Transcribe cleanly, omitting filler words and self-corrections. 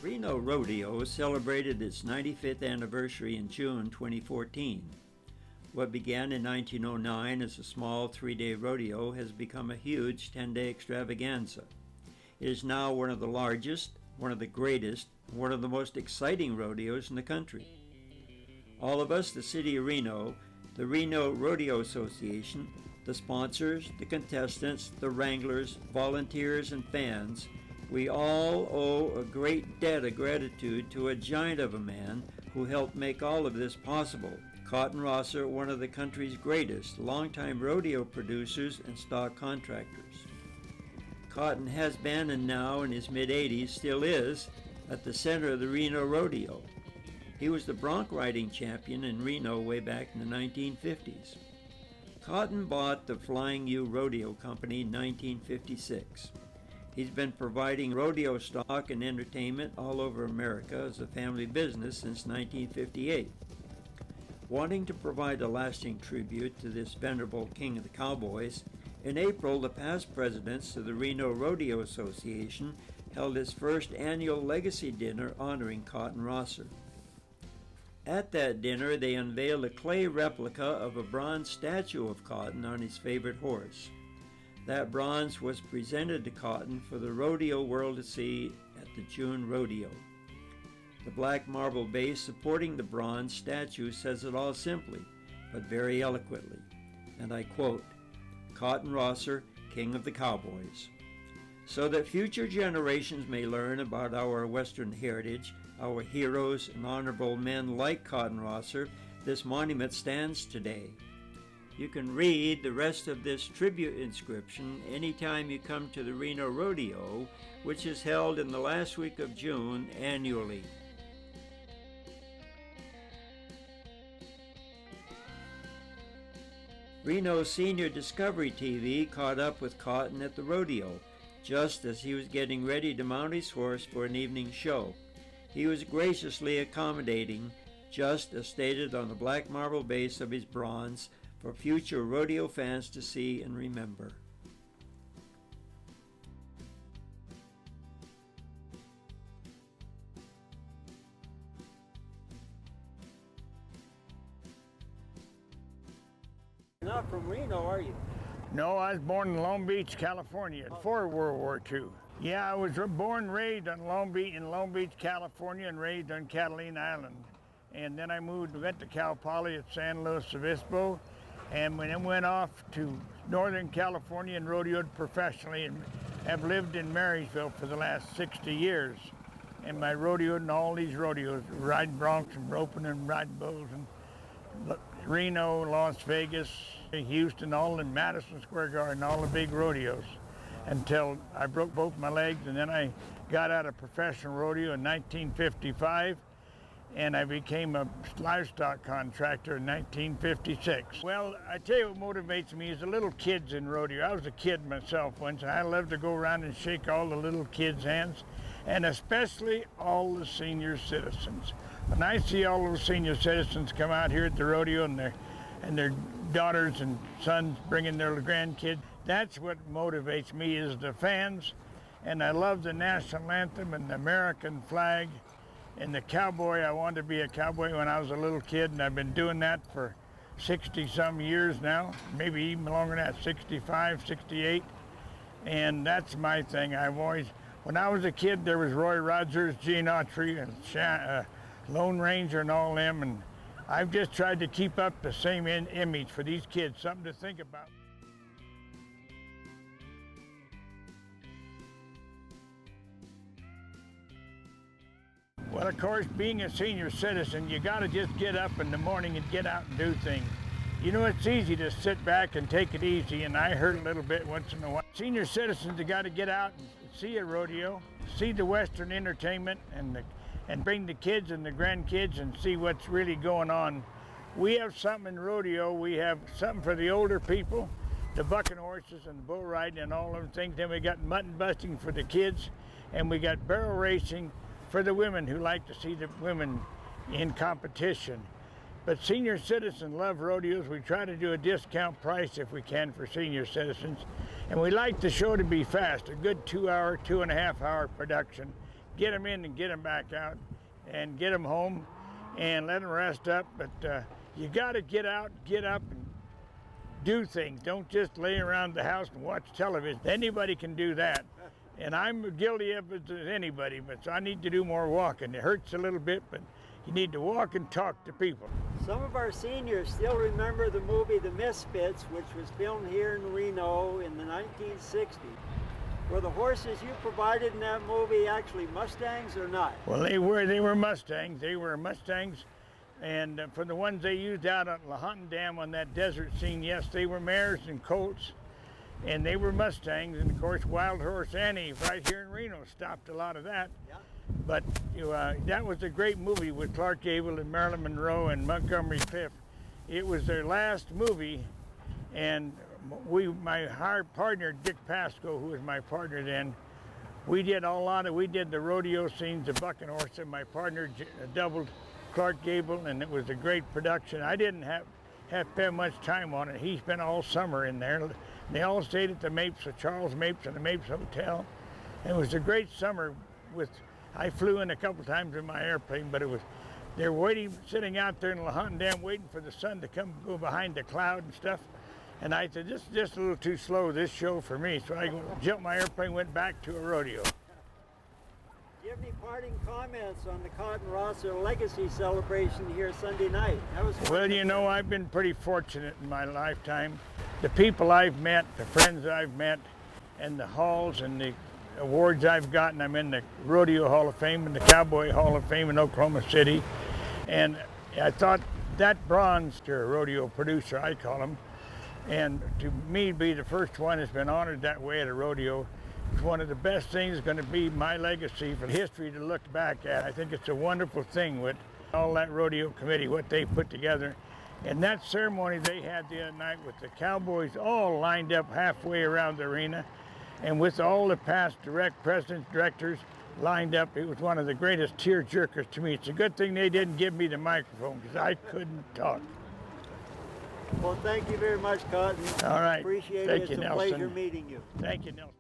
Reno Rodeo celebrated its 95th anniversary in June 2014. What began in 1909 as a small 3-day rodeo has become a huge 10-day extravaganza. It is now one of the largest, one of the greatest, one of the most exciting rodeos in the country. All of us, the City of Reno, the Reno Rodeo Association, the sponsors, the contestants, the wranglers, volunteers, and fans, we all owe a great debt of gratitude to a giant of a man who helped make all of this possible. Cotton Rosser, one of the country's greatest longtime rodeo producers and stock contractors. Cotton has been, and now in his mid-80s still is, at the center of the Reno Rodeo. He was the bronc riding champion in Reno way back in the 1950s. Cotton bought the Flying U Rodeo Company in 1956. He's been providing rodeo stock and entertainment all over America as a family business since 1958. Wanting to provide a lasting tribute to this venerable king of the cowboys, in April, the past presidents of the Reno Rodeo Association held its first annual legacy dinner honoring Cotton Rosser. At that dinner, they unveiled a clay replica of a bronze statue of Cotton on his favorite horse. That bronze was presented to Cotton for the rodeo world to see at the June Rodeo. The black marble base supporting the bronze statue says it all simply, but very eloquently, and I quote, "Cotton Rosser, King of the Cowboys." So that future generations may learn about our Western heritage, our heroes and honorable men like Cotton Rosser, this monument stands today. You can read the rest of this tribute inscription anytime you come to the Reno Rodeo, which is held in the last week of June annually. Reno Senior Discovery TV caught up with Cotton at the rodeo, just as he was getting ready to mount his horse for an evening show. He was graciously accommodating, just as stated on the black marble base of his bronze, for future rodeo fans to see and remember. You're not from Reno, are you? No, I was born in Long Beach, California, before World War II. Yeah, I was born and raised in Long Beach, California, and raised on Catalina Island. And then I went to Cal Poly at San Luis Obispo, and then went off to Northern California and rodeoed professionally, and have lived in Marysville for the last 60 years. And I rodeoed in all these rodeos, riding broncs and roping and riding bulls, and Reno, Las Vegas, Houston, all in Madison Square Garden, all the big rodeos, until I broke both my legs, and then I got out of professional rodeo in 1955. And I became a livestock contractor in 1956. Well, I tell you what motivates me is the little kids in rodeo. I was a kid myself once, and I love to go around and shake all the little kids' hands, and especially all the senior citizens. When I see all those senior citizens come out here at the rodeo and their daughters and sons bringing their grandkids, that's what motivates me is the fans, and I love the national anthem and the American flag. And the cowboy, I wanted to be a cowboy when I was a little kid, and I've been doing that for 60-some years now, maybe even longer than that, 65, 68. And that's my thing. When I was a kid, there was Roy Rogers, Gene Autry, and Lone Ranger and all them, and I've just tried to keep up the same image for these kids, something to think about. Well, of course, being a senior citizen, you got to just get up in the morning and get out and do things. You know, it's easy to sit back and take it easy, and I hurt a little bit once in a while. Senior citizens have got to get out and see a rodeo, see the Western entertainment, and bring the kids and the grandkids and see what's really going on. We have something in rodeo. We have something for the older people, the bucking horses and the bull riding and all those things. Then we got mutton busting for the kids, and we got barrel racing for the women who like to see the women in competition. But senior citizens love rodeos. We try to do a discount price if we can for senior citizens. And we like the show to be fast, a good 2-hour, 2.5-hour production. get them in and get them back out and get them home and let them rest up. But you got to get out, get up, and do things. Don't just lay around the house and watch television. Anybody can do that. And I'm guilty of it as anybody, but so I need to do more walking. It hurts a little bit, but you need to walk and talk to people. Some of our seniors still remember the movie The Misfits, which was filmed here in Reno in the 1960s. Were the horses you provided in that movie actually Mustangs or not? Well, they were Mustangs. They were Mustangs. And for the ones they used out at La Hunting Dam on that desert scene, yes, they were mares and colts. And they were Mustangs, and of course Wild Horse Annie right here in Reno stopped a lot of that. Yeah. But that was a great movie with Clark Gable and Marilyn Monroe and Montgomery Clift. It was their last movie, and my hard partner Dick Pasco, who was my partner then, we did the rodeo scenes, the bucking horse, and my partner doubled Clark Gable, and it was a great production. I didn't have spent much time on it. He spent all summer in there. They all stayed at the Mapes, the Charles Mapes and the Mapes Hotel. And it was a great summer. I flew in a couple times in my airplane, but they're waiting, sitting out there in La Hunting Dam, waiting for the sun to go behind the cloud and stuff. And I said, this is just a little too slow, this show for me. So I jumped my airplane, went back to a rodeo. Do you have any parting comments on the Cotton Rosser Legacy celebration here Sunday night? Well, you know, I've been pretty fortunate in my lifetime. The people I've met, the friends I've met, and the halls and the awards I've gotten. I'm in the Rodeo Hall of Fame and the Cowboy Hall of Fame in Oklahoma City. And I thought that bronze to a rodeo producer, I call him, and to me be the first one that's been honored that way at a rodeo, it's one of the best things, going to be my legacy for history to look back at. I think it's a wonderful thing with all that rodeo committee, what they put together. And that ceremony they had the other night with the cowboys all lined up halfway around the arena, and with all the past presidents, directors lined up, it was one of the greatest tear jerkers to me. It's a good thing they didn't give me the microphone because I couldn't talk. Well, thank you very much, Cotton. All right. Appreciate it. Thank It's you, a Nelson. pleasure meeting you. Thank you, Nelson.